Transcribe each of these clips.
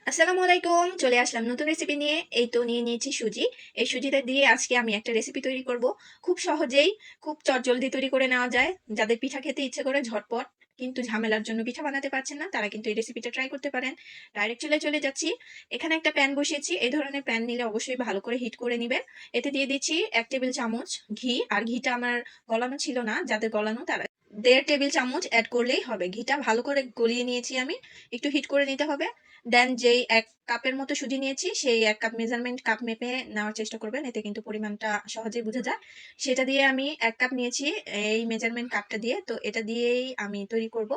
আসসালামু আলাইকুম। চলে আসলাম নতুন রেসিপি নিয়ে। এই তো নিয়ে নিয়েছি সুজি। এই সুজিটা দিয়ে আজকে আমি একটা রেসিপি তৈরি করব। খুব সহজেই, খুব চটজলদি তৈরি করে নেওয়া যায়। যাদের পিঠা খেতে ইচ্ছে করে ঝটপট, কিন্তু ঝামেলার জন্য পিঠা বানাতে পারছেন না, তারা কিন্তু এই রেসিপিটা ট্রাই করতে পারেন। ডাইরেক্ট চুলায় চলে যাচ্ছি। এখানে একটা প্যান বসিয়েছি। এই ধরনের প্যান নিলে অবশ্যই ভালো করে হিট করে নিবেন। এতে দিয়ে দিচ্ছি ১ টেবিল চামচ ঘি। আর ঘিটা আমার গলানো ছিল না, যাদের গলানো তারা ১.৫ টেবিল চামচ এড করলেই হবে। ঘিটা ভালো করে গলিয়ে নিয়েছি আমি। একটু হিট করে নিতে হবে। দেন যেই ১ কাপের মতো সুজি নিয়েছি, সেই ১ কাপ মেজারমেন্ট কাপ মেপে নেওয়ার চেষ্টা করবেন। এতে কিন্তু পরিমাণটা সহজেই বোঝা যায়। সেটা দিয়ে আমি ১ কাপ নিয়েছি এই মেজারমেন্ট কাপটা দিয়ে। তো এটা দিয়েই আমি তৈরি করব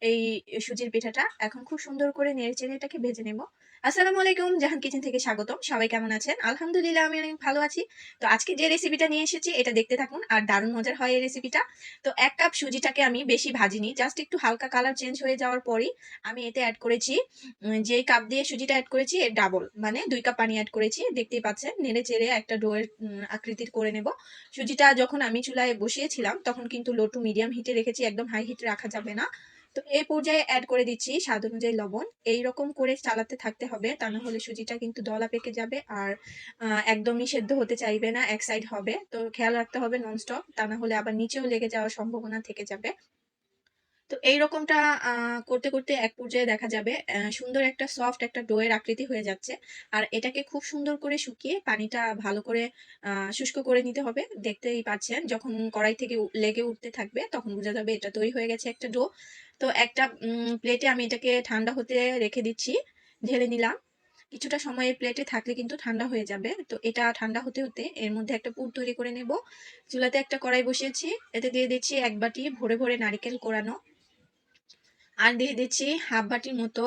এই সুজির পিঠাটা। এখন খুব সুন্দর করে নেড়েচেড়ে এটাকে ভেজে নেব। আসসালামু আলাইকুম, জাহান কিচেন থেকে স্বাগতম। সবাই কেমন আছেন? আলহামদুলিল্লাহ আমি অনেক ভালো আছি। তো আজকে যে রেসিপিটা নিয়ে এসেছি এটা দেখতে থাকুন, আর দারুণ মজার হয় এই রেসিপিটা। তো ১ কাপ সুজিটাকে আমি বেশি ভাজিনি। জাস্ট একটু হালকা কালার চেঞ্জ হয়ে যাওয়ার পরেই আমি এতে এড করেছি যেই কাপ দিয়ে সুজিটা এড করেছি এর ডাবল, মানে ২ কাপ পানি এড করেছি। দেখতেই পাচ্ছেন নেড়ে চেড়ে একটা ডো এর আকৃতির করে নেব। সুজিটা যখন আমি চুলায় বসিয়েছিলাম তখন কিন্তু লো টু মিডিয়াম হিটে রেখেছি, একদম হাই হিটে রাখা যাবে না। তো এই পর্যায়ে এড করে দিচ্ছি স্বাদ অনুযায়ী লবণ। এইরকম করে চালাতে থাকতে হবে, তা না হলে সুজিটা কিন্তু দলা পেকে যাবে আর একদমই সেদ্ধ হতে চাইবে না, এক সাইড হবে। তো খেয়াল রাখতে হবে ননস্টপ, তা না হলে আবার নিচেও লেগে যাওয়ার সম্ভাবনা থেকে যাবে। তো এইরকমটা করতে, করতে এক পর্যায়ে দেখা যাবে সুন্দর একটা সফট একটা ডো এর আকৃতি হয়ে যাচ্ছে। আর এটাকে খুব সুন্দর করে শুকিয়ে পানিটা ভালো করে শুষ্ক করে নিতে হবে। দেখতেই পাচ্ছেন যখন কড়াই থেকে লেগে উঠতে থাকবে তখন বোঝা যাবে এটা তৈরি হয়ে গেছে একটা ডো। তো একটা প্লেটে আমি এটাকে ঠান্ডা হতে রেখে দিচ্ছি। ঢেলে নিলাম। কিছুটা সময় এই প্লেটে থাকলে কিন্তু ঠান্ডা হয়ে যাবে। তো এটা ঠান্ডা হতে, হতে এর মধ্যে একটা পুর তৈরি করে নেব। চুলাতে একটা কড়াই বসিয়েছি। এতে দিয়ে দিচ্ছি ১ বাটি ভরে, ভরে নারিকেল কোড়ানো। আর দিয়ে দিচ্ছি হাফ বাটির মতো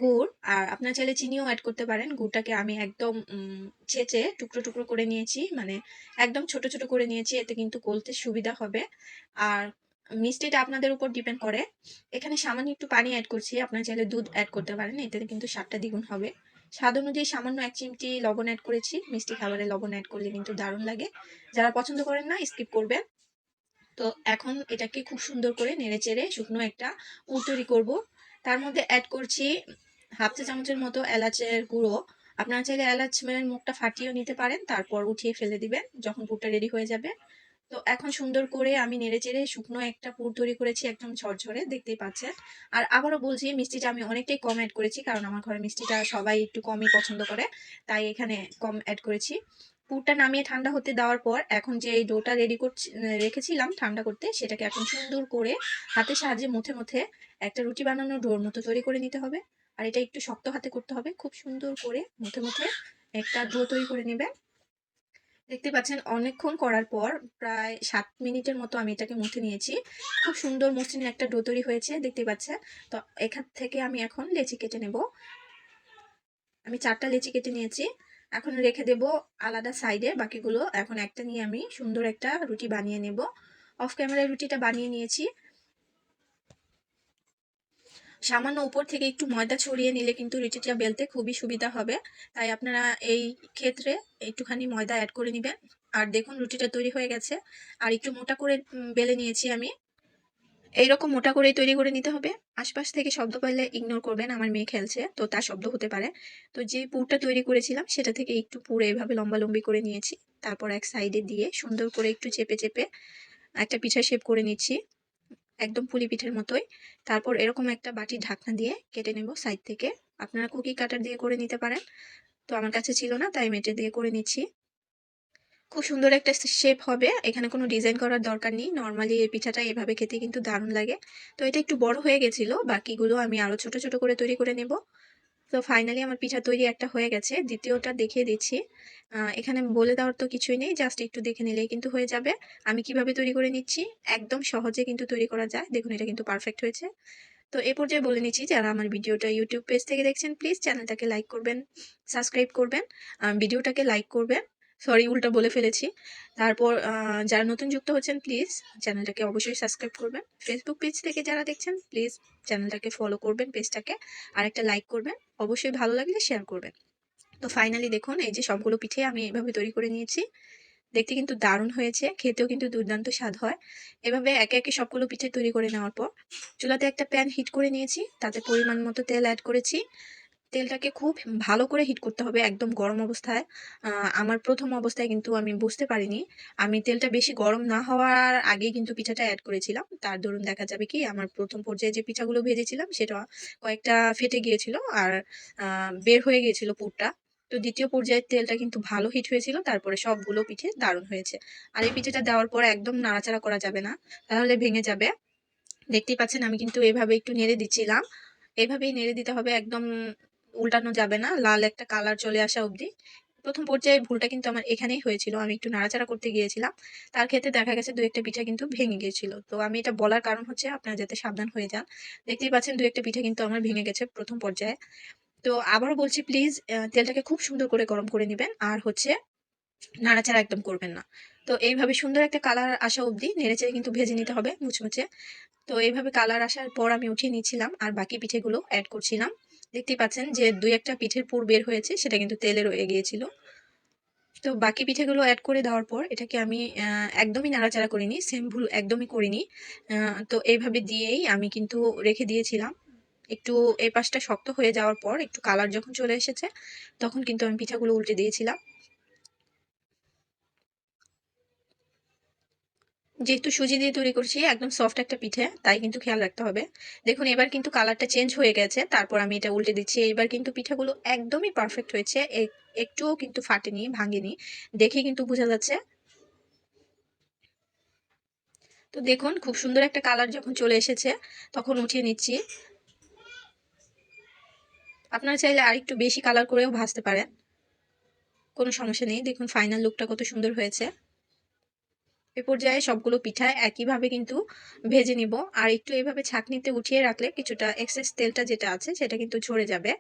গুড়। আর আপনারা চাইলে চিনিও এড করতে পারেন। গুড়টাকে আমি একদম ছেঁচে টুকরো, টুকরো করে নিয়েছি। মানে একদম ছোট, ছোট করে নিয়েছি। এতে কিন্তু গলতে সুবিধা হবে। আর মিষ্টিটা আপনাদের উপর ডিপেন্ড করে। এখানে সামান্য একটু পানি এড করছি। আপনারা চাইলে দুধ এড করতে পারেন। এতে কিন্তু স্বাদটা দ্বিগুণ হবে। স্বাদ অনুযায়ী সামান্য ১ চিমটি লবণ এড করেছি। মিষ্টি খাবারে লবণ এড করলে কিন্তু দারুণ লাগে। যারা পছন্দ করেন না স্কিপ করবেন। তো এখন এটাকে খুব সুন্দর করে নেড়েচেড়ে শুকনো একটা পুর তৈরি করব। তার মধ্যে অ্যাড করছি হাফ চা চামচের মতো এলাচের গুঁড়ো। আপনারা চাইলে এলাচের মুখটা ফাটিয়েও নিতে পারেন, তারপর উঠিয়ে ফেলে দিবেন যখন পুরটা রেডি হয়ে যাবে। তো এখন সুন্দর করে আমি নেড়েচেড়ে শুকনো একটা পুর তৈরি করেছি, একদম ঝরঝরে দেখতেই পাচ্ছেন। আর আবারও বলছি মিষ্টিটা আমি অনেকটাই কম অ্যাড করেছি, কারণ আমার ঘরে মিষ্টিটা সবাই একটু কমই পছন্দ করে, তাই এখানে কম অ্যাড করেছি। পুরটা নামিয়ে ঠান্ডা হতে দেওয়ার পর এখন যে এই ডোটা রেডি করছি রেখেছিলাম ঠান্ডা করতে, সেটাকে এখন সুন্দর করে হাতের সাহায্যে মুথে মুথে একটা রুটি বানানোর ডোর মতো তৈরি করে নিতে হবে। আর এটা একটু শক্ত হাতে করতে হবে। খুব সুন্দর করে মুথে মুথে একটা ডো তৈরি করে নেবেন। দেখতে পাচ্ছেন অনেকক্ষণ করার পর প্রায় ৭ মিনিটের মতো আমি এটাকে মুথে নিয়েছি। খুব সুন্দর মসৃণ একটা ডো তৈরি হয়েছে দেখতে পাচ্ছেন। তো এখান থেকে আমি এখন লেচি কেটে নেব। আমি ৪ টা লেচি কেটে নিয়েছি। এখন রেখে দেব আলাদা সাইডে বাকিগুলো। এখন একটা নিয়ে আমি সুন্দর একটা রুটি বানিয়ে নেব। অফ ক্যামেরায় রুটিটা বানিয়ে নিয়েছি। সামান্য উপর থেকে একটু ময়দা ছড়িয়ে নিলে কিন্তু রুটিটা বেলতে খুবই সুবিধা হবে। তাই আপনারা এই ক্ষেত্রে একটুখানি ময়দা অ্যাড করে নিবেন। আর দেখুন রুটিটা তৈরি হয়ে গেছে। আর একটু মোটা করে বেলে নিয়েছি আমি। এইরকম মোটা করেই তৈরি করে নিতে হবে। আশপাশ থেকে শব্দ পাইলে ইগনোর করবেন, আমার মেয়ে খেলছে তো তার শব্দ হতে পারে। তো যে পুরটা তৈরি করেছিলাম সেটা থেকে একটু পুরো এভাবে লম্বালম্বি করে নিয়েছি। তারপর এক সাইডে দিয়ে সুন্দর করে একটু চেপে চেপে একটা পিঠার শেপ করে নিচ্ছি, একদম পুলি পিঠের মতোই। তারপর এরকম একটা বাটির ঢাকনা দিয়ে কেটে নেব সাইড থেকে। আপনারা কুকি কাটার দিয়ে করে নিতে পারেন। তো আমার কাছে ছিল না, তাই মেটে দিয়ে করে নিচ্ছি। খুব সুন্দর একটা শেপ হবে। এখানে কোনো ডিজাইন করার দরকার নেই। নরমালি এই পিঠাটা এভাবে খেতে কিন্তু দারুণ লাগে। তো এটা একটু বড় হয়ে গেছিল। বাকিগুলো আমি আরো ছোট, ছোট করে তৈরি করে নেব। তো ফাইনালি আমার পিঠা তৈরি একটা হয়ে গেছে। দ্বিতীয়টা দেখিয়ে দিচ্ছি। এখানে বলে দেওয়ার তো কিছুই নেই। জাস্ট একটু দেখে নিলেই কিন্তু হয়ে যাবে। আমি কিভাবে তৈরি করে নিচ্ছি, একদম সহজে কিন্তু তৈরি করা যায়। দেখুন এটা কিন্তু পারফেক্ট হয়েছে। তো এ পর্যায়ে বলে নিচ্ছি, যারা আমার ভিডিওটা ইউটিউব পেজ থেকে দেখছেন প্লিজ চ্যানেলটাকে লাইক করবেন, সাবস্ক্রাইব করবেন, ভিডিওটাকে লাইক করবেন। সরি উল্টা বলে ফেলেছি। তারপর যারা নতুন যুক্ত হচ্ছেন প্লিজ চ্যানেলটাকে অবশ্যই সাবস্ক্রাইব করবেন। ফেসবুক পেজ থেকে যারা দেখছেন প্লিজ চ্যানেলটাকে ফলো করবেন, পেজটাকে আর একটা লাইক করবেন। অবশ্যই ভালো লাগলে শেয়ার করবেন। তো ফাইনালি দেখুন এই যে সবগুলো পিঠে আমি এইভাবে তৈরি করে নিয়েছি। দেখতে কিন্তু দারুণ হয়েছে, খেতেও কিন্তু দুর্দান্ত স্বাদ হয়। এভাবে একে একে সবগুলো পিঠে তৈরি করে নেওয়ার পর চুলাতে একটা প্যান হিট করে নিয়েছি, তাতে পরিমাণ মতো তেল অ্যাড করেছি। তেলটাকে খুব ভালো করে হিট করতে হবে একদম গরম অবস্থায়। আমার ১ম অবস্থায় কিন্তু আমি বুঝতে পারিনি। আমি তেলটা বেশি গরম না হওয়ার আগেই কিন্তু পিঠাটা এড করেছিলাম। তার দরুন দেখা যাবে কি আমার ১ম পর্যায়ে যে পিঠাগুলো ভেজেছিলাম সেটা কয়েকটা ফেটে গিয়েছিল আর বের হয়ে গিয়েছিল পুরটা। তো ২য় পর্যায়ের তেলটা কিন্তু ভালো হিট হয়েছিল। তারপরে সবগুলো পিঠে দারুণ হয়েছে। আর এই পিঠাটা দেওয়ার পর একদম নাড়াচাড়া করা যাবে না, তাহলে ভেঙে যাবে। দেখতেই পাচ্ছেন আমি কিন্তু এভাবে একটু নেড়ে দিচ্ছিলাম। এভাবেই নেড়ে দিতে হবে, একদম উল্টানো যাবে না, লাল একটা কালার চলে আসা অবধি। ১ম পর্যায়ে ভুলটা কিন্তু আমার এখানেই হয়েছিল। আমি একটু নাড়াচাড়া করতে গিয়েছিলাম। তার ক্ষেত্রে দেখা গেছে ২-১ টা পিঠা কিন্তু ভেঙে গিয়েছিল। তো আমি এটা বলার কারণ হচ্ছে আপনারা যাতে সাবধান হয়ে যান। দেখতেই পাচ্ছেন ২-১ টা পিঠা কিন্তু আমার ভেঙে গেছে ১ম পর্যায়ে। তো আবারও বলছি প্লিজ তেলটাকে খুব সুন্দর করে গরম করে নিবেন। আর হচ্ছে নাড়াচাড়া একদম করবেন না। তো এইভাবে সুন্দর একটা কালার আসা অবধি নেড়েচেড়ে কিন্তু ভেজে নিতে হবে মুচমুচে। তো এইভাবে কালার আসার পর আমি উঠিয়ে নিচ্ছিলাম আর বাকি পিঠেগুলো এড করছিলাম। দেখতেই পাচ্ছেন যে ২-১ টা পিঠের পুর বের হয়েছে, সেটা কিন্তু তেলে রয়ে গিয়েছিল। তো বাকি পিঠেগুলো এড করে দেওয়ার পর এটাকে আমি একদমই নাড়াচাড়া করিনি, সেম ভুল একদমই করিনি। তো এইভাবে দিয়েই আমি কিন্তু রেখে দিয়েছিলাম। একটু এই পাশটা শক্ত হয়ে যাওয়ার পর একটু কালার যখন চলে এসেছে তখন কিন্তু আমি পিঠাগুলো উল্টে দিয়েছিলাম। যেহেতু সুজি দিয়ে তৈরি করছি একদম সফট একটা পিঠে, তাই কিন্তু খেয়াল রাখতে হবে। দেখুন এবার কিন্তু কালারটা চেঞ্জ হয়ে গেছে, তারপর আমি এটা উল্টে দিচ্ছি। এবার কিন্তু পিঠাগুলো একদমই পারফেক্ট হয়েছে, একটুও কিন্তু ফাটেনি, ভাঙেনি, দেখে কিন্তু বোঝা যাচ্ছে। তো দেখুন খুব সুন্দর একটা কালার যখন চলে এসেছে তখন উঠিয়ে নিচ্ছি। আপনারা চাইলে আরেকটু বেশি কালার করেও ভাজতে পারেন, কোনো সমস্যা নেই। দেখুন ফাইনাল লুকটা কত সুন্দর হয়েছে। এ পর্যায়ে সবগুলো পিঠা একইভাবে কিন্তু ভেজে নিব। আর একটু এভাবে ছাঁকনিতে উঠিয়ে রাখলে কিছুটা এক্সেস তেলটা যেটা আছে সেটা কিন্তু ঝরে যাবে।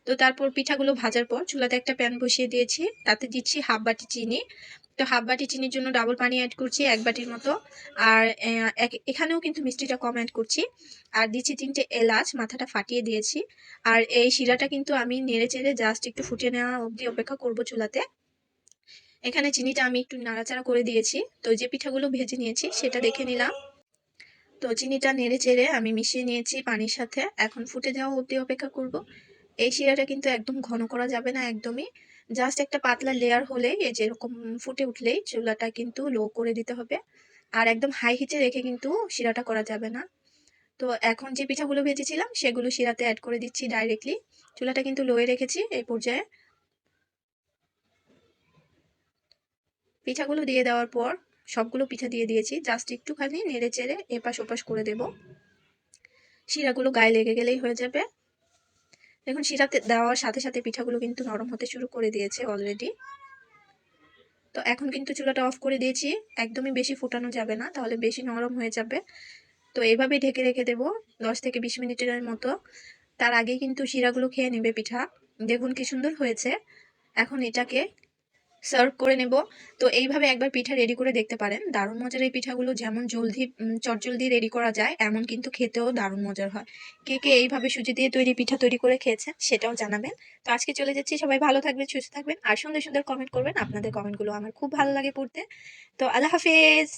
তো তারপর পিঠাগুলো ভাজার পর চুলাতে একটা প্যান বসিয়ে দিয়েছি, তাতে দিচ্ছি হাফ বাটি চিনি। তো হাফ বাটি চিনির জন্য ডাবল পানি অ্যাড করছি ১ বাটির মতো। আর এখানেও কিন্তু মিষ্টিটা কম অ্যাড করছি। আর দিচ্ছি ৩ টে এলাচ, মাথাটা ফাটিয়ে দিয়েছি। আর এই শিরাটা কিন্তু আমি নেড়েচেড়ে জাস্ট একটু ফুটিয়ে নেওয়া অবধি অপেক্ষা করব চুলাতে। এখানে চিনিটা আমি একটু নাড়াচাড়া করে দিয়েছি। তো যে পিঠাগুলো ভেজে নিয়েছি সেটা দেখে নিলাম। তো চিনিটা নেড়েচেড়ে আমি মিশিয়ে নিয়েছি পানির সাথে। এখন ফুটে যাওয়া অবধি অপেক্ষা করব। এই শিরাটা কিন্তু একদম ঘন করা যাবে না একদমই। জাস্ট একটা পাতলা লেয়ার হলেই, এই যেরকম ফুটে উঠলেই চুলাটা কিন্তু লো করে দিতে হবে। আর একদম হাই হিটে রেখে কিন্তু শিরাটা করা যাবে না। তো এখন যে পিঠাগুলো ভেজেছিলাম সেগুলো শিরাতে অ্যাড করে দিচ্ছি ডাইরেক্টলি। চুলাটা কিন্তু লোয়ে রেখেছি এই পর্যায়ে। পিঠাগুলো দিয়ে দেওয়ার পর সবগুলো পিঠা দিয়ে দিয়েছি, জাস্ট একটুখানি নেড়ে চেড়ে এপাশ ওপাশ করে দেব। শিরাগুলো গায়ে লেগে গেলেই হয়ে যাবে। দেখুন শিরাতে দেওয়ার সাথে সাথে পিঠাগুলো কিন্তু নরম হতে শুরু করে দিয়েছে অলরেডি। তো এখন কিন্তু চুলাটা অফ করে দিয়েছি। একদমই বেশি ফোটানো যাবে না, তাহলে বেশি নরম হয়ে যাবে। তো এভাবেই ঢেকে রেখে দেব ১০ থেকে ২০ মিনিটের মতো। তার আগেই কিন্তু শিরাগুলো খেয়ে নেবে পিঠা। দেখুন কি সুন্দর হয়েছে। এখন এটাকে সার্ভ করে নেব। তো এইভাবে একবার পিঠা রেডি করে দেখতে পারেন। দারুণ মজার এই পিঠাগুলো, যেমন জলদি চটজলদি রেডি করা যায়, এমন কিন্তু খেতেও দারুণ মজার হয়। কে কে এইভাবে সুজি দিয়ে তৈরি পিঠা তৈরি করে খেয়েছেন সেটাও জানাবেন। তো আজকে চলে যাচ্ছি, সবাই ভালো থাকবেন, সুস্থ থাকবেন আর সুন্দর সুন্দর কমেন্ট করবেন। আপনাদের কমেন্টগুলো আমার খুব ভালো লাগে পড়তে। তো আল্লাহ হাফেজ।